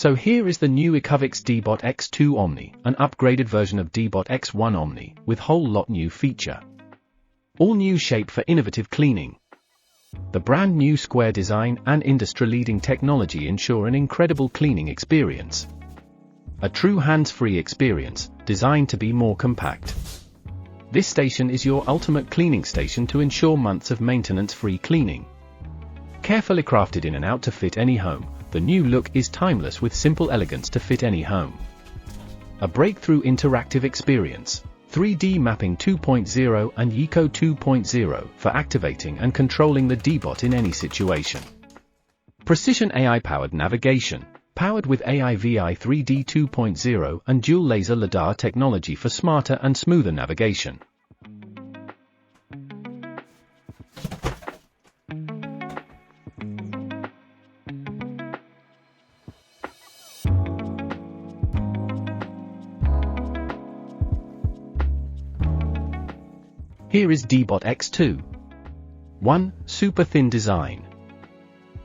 So here is the new ECOVACS Deebot X2 Omni, an upgraded version of Deebot X1 Omni, with whole lot new feature. All new shape for innovative cleaning. The brand new square design and industry-leading technology ensure an incredible cleaning experience. A true hands-free experience, designed to be more compact. This station is your ultimate cleaning station to ensure months of maintenance-free cleaning. Carefully crafted in and out to fit any home, the new look is timeless with simple elegance to fit any home. A breakthrough interactive experience, 3D mapping 2.0 and Eco 2.0 for activating and controlling the Deebot in any situation. Precision AI-powered navigation, powered with AI-VI 3D 2.0 and dual laser LiDAR technology for smarter and smoother navigation. Here is Deebot X2. 1. Super thin design.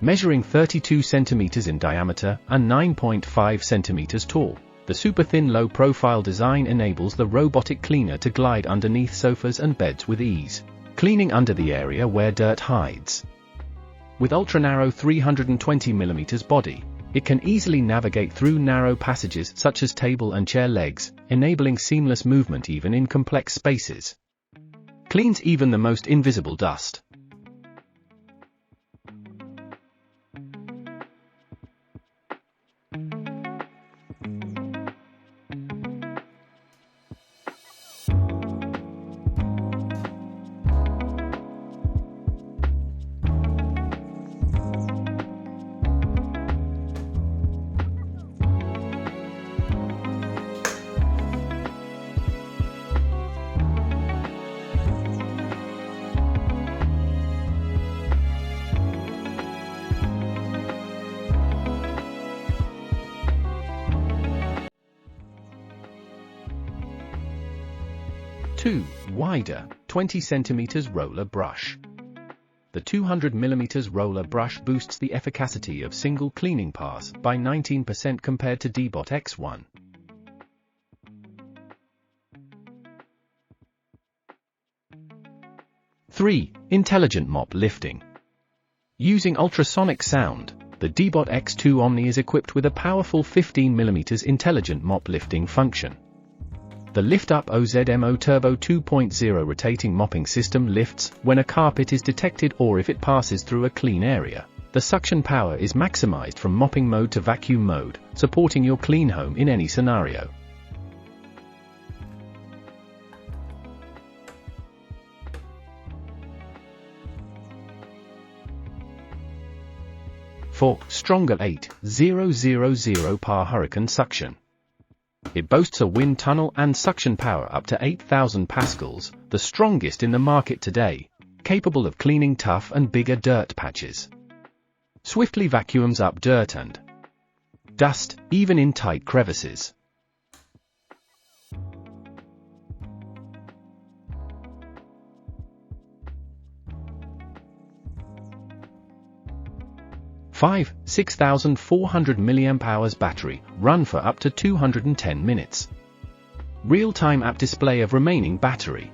Measuring 32 cm in diameter and 9.5 cm tall, the super thin low-profile design enables the robotic cleaner to glide underneath sofas and beds with ease, cleaning under the area where dirt hides. With ultra-narrow 320 mm body, it can easily navigate through narrow passages such as table and chair legs, enabling seamless movement even in complex spaces. Cleans even the most invisible dust. Wider, 20 cm roller brush. The 200 mm roller brush boosts the efficacy of single cleaning pass by 19% compared to Deebot X1. Three. Intelligent mop lifting. Using ultrasonic sound, the Deebot X2 Omni is equipped with a powerful 15 mm intelligent mop lifting function. The Lift Up OZMO Turbo 2.0 rotating mopping system lifts when a carpet is detected or if it passes through a clean area. The suction power is maximized from mopping mode to vacuum mode, supporting your clean home in any scenario. For stronger 8,000 par hurricane suction. It boasts a wind tunnel and suction power up to 8,000 pascals, the strongest in the market today, capable of cleaning tough and bigger dirt patches. Swiftly vacuums up dirt and dust, even in tight crevices. Five, 6,400 mAh battery, run for up to 210 minutes. Real-time app display of remaining battery.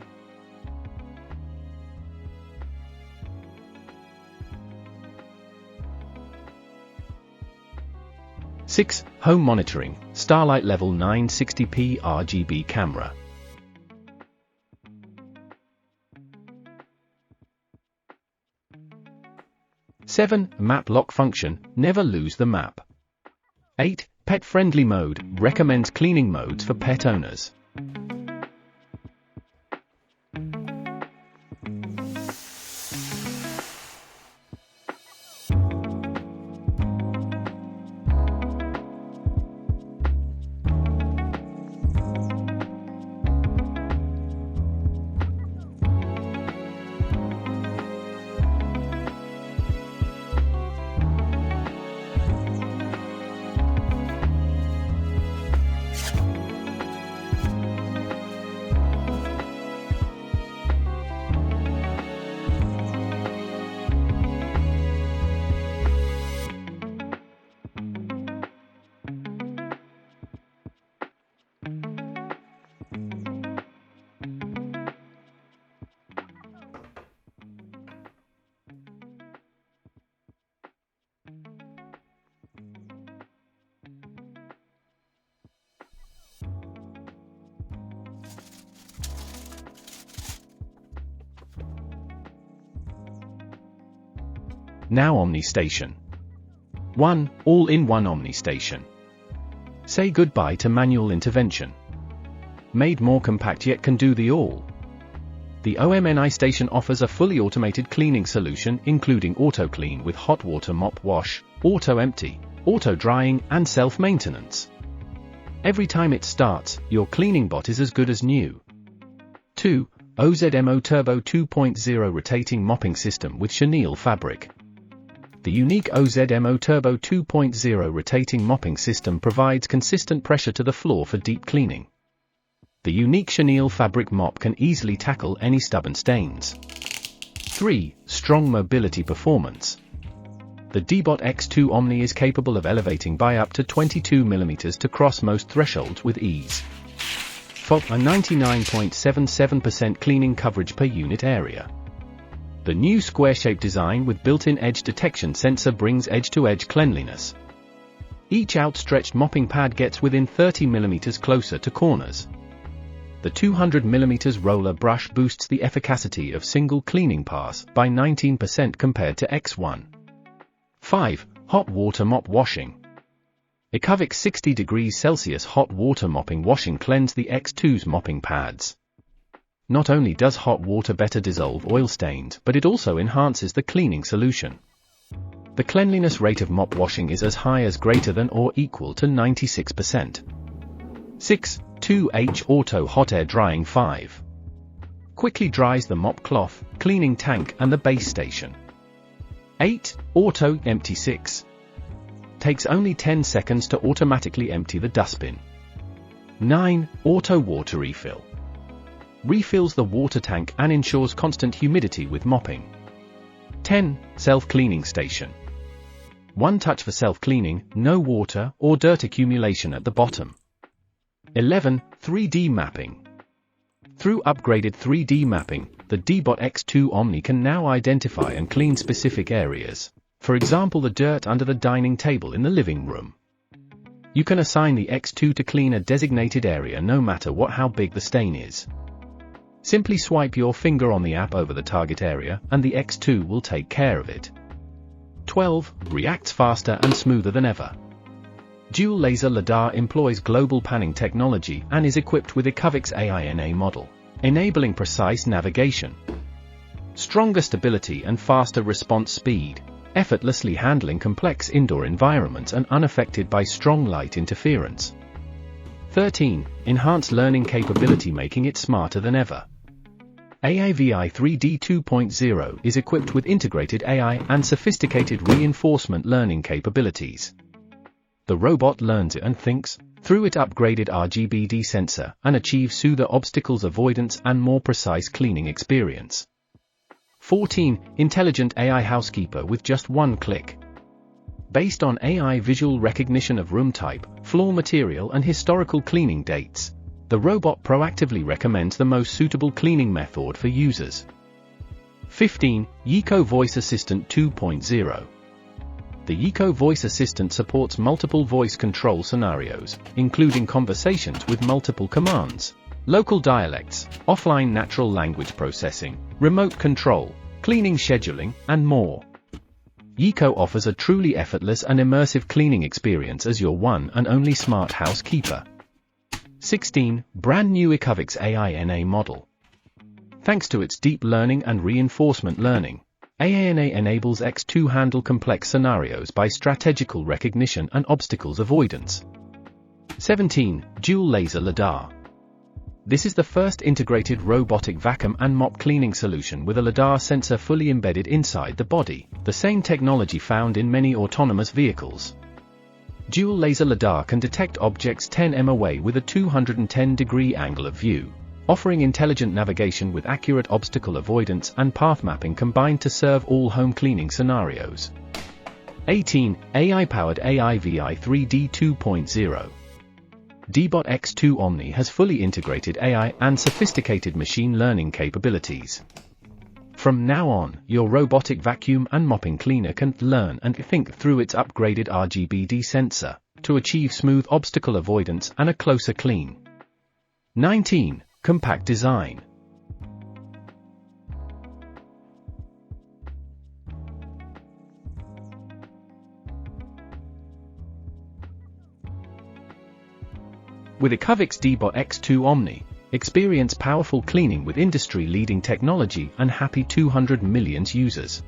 Six. Home monitoring, Starlight Level 960p RGB camera. 7. Map lock function, never lose the map. 8. Pet-friendly mode, recommends cleaning modes for pet owners. Now Omni Station. 1. All-in-one Omni Station. Say goodbye to manual intervention. Made more compact yet can do the all. The Omni Station offers a fully automated cleaning solution including auto-clean with hot water mop wash, auto-empty, auto-drying and self-maintenance. Every time it starts, your cleaning bot is as good as new. 2. OZMO Turbo 2.0 Rotating Mopping System with chenille fabric. The unique OZMO Turbo 2.0 rotating mopping system provides consistent pressure to the floor for deep cleaning. The unique chenille fabric mop can easily tackle any stubborn stains. 3. Strong mobility performance. The Deebot X2 Omni is capable of elevating by up to 22 mm to cross most thresholds with ease. For a 99.77% cleaning coverage per unit area. The new square-shaped design with built-in edge detection sensor brings edge-to-edge cleanliness. Each outstretched mopping pad gets within 30 mm closer to corners. The 200 mm roller brush boosts the efficacy of single cleaning pass by 19% compared to X1. 5. Hot water mop washing. ECOVACS 60 degrees Celsius hot water mopping washing cleanse the X2's mopping pads. Not only does hot water better dissolve oil stains, but it also enhances the cleaning solution. The cleanliness rate of mop washing is as high as greater than or equal to 96%. 6. 2H Auto Hot Air Drying 5. Quickly dries the mop cloth, cleaning tank and the base station. 8. Auto Empty 6. Takes only 10 seconds to automatically empty the dustbin. 9. Auto Water Refill. Refills the water tank and ensures constant humidity with mopping. 10. Self-Cleaning Station. One touch for self-cleaning, no water or dirt accumulation at the bottom. 11. 3D Mapping. Through upgraded 3D mapping, the Deebot X2 Omni can now identify and clean specific areas, for example the dirt under the dining table in the living room. You can assign the X2 to clean a designated area no matter how big the stain is. Simply swipe your finger on the app over the target area and the X2 will take care of it. 12. Reacts faster and smoother than ever. Dual laser LiDAR employs global panning technology and is equipped with ECOVACS AINA model, enabling precise navigation, stronger stability and faster response speed, effortlessly handling complex indoor environments and unaffected by strong light interference. 13. Enhanced learning capability making it smarter than ever. AIVI 3D 2.0 is equipped with integrated AI and sophisticated reinforcement learning capabilities. The robot learns and thinks, through its upgraded RGBD sensor, and achieves smoother obstacles avoidance and more precise cleaning experience. 14. Intelligent AI housekeeper with just one click. Based on AI visual recognition of room type, floor material and historical cleaning dates, the robot proactively recommends the most suitable cleaning method for users. 15. Eco Voice Assistant 2.0. The Eco Voice Assistant supports multiple voice control scenarios, including conversations with multiple commands, local dialects, offline natural language processing, remote control, cleaning scheduling, and more. Eco offers a truly effortless and immersive cleaning experience as your one and only smart housekeeper. 16. Brand new ECOVACS AINA model. Thanks to its deep learning and reinforcement learning, AINA enables X2 handle complex scenarios by strategical recognition and obstacles avoidance. 17. Dual laser LiDAR. This is the first integrated robotic vacuum and mop cleaning solution with a LiDAR sensor fully embedded inside the body, the same technology found in many autonomous vehicles. Dual laser LiDAR can detect objects 10 m away with a 210-degree angle of view, offering intelligent navigation with accurate obstacle avoidance and path mapping combined to serve all home cleaning scenarios. 18. AI-powered AIVI 3D 2.0. Deebot X2 Omni has fully integrated AI and sophisticated machine learning capabilities. From now on, your robotic vacuum and mopping cleaner can learn and think through its upgraded RGBD sensor to achieve smooth obstacle avoidance and a closer clean. 19. Compact design. With ECOVACS Deebot X2 Omni, experience powerful cleaning with industry-leading technology and happy 200 million users.